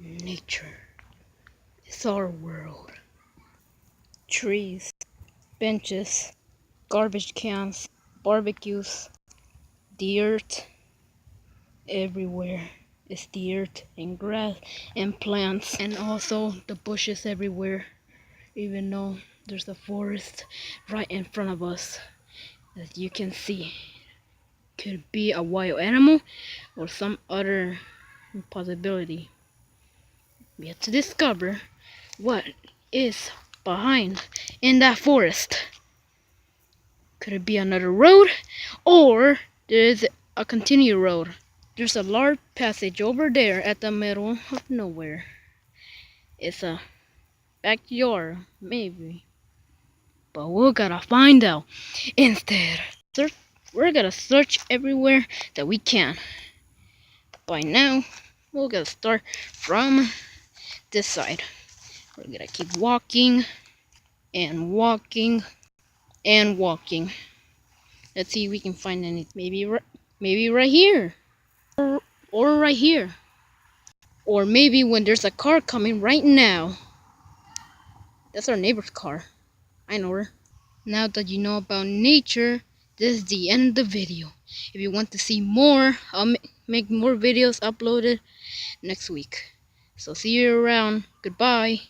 Nature is our world. Trees, benches, garbage cans, barbecues, the earth everywhere. It's the earth and grass and plants and also the bushes everywhere. Even though there's a forest right in front of us, as you can see. Could be a wild animal or some other possibility. We have to discover what is behind in that forest. Could it be another road, or there is a continued road? There's a large passage over there at the middle of nowhere. It's a backyard, maybe. But we gotta find out instead. We're gonna search everywhere that we can. By now, we're gonna start from this side. We're gonna keep walking and walking and walking. Let's see if we can find any. Maybe right here, or right here, or maybe when there's a car coming right now. That's our neighbor's car. I know her. Now that you know about nature, this is the end of the video. If you want to see more, I'll make more videos uploaded next week. So see you around. Goodbye.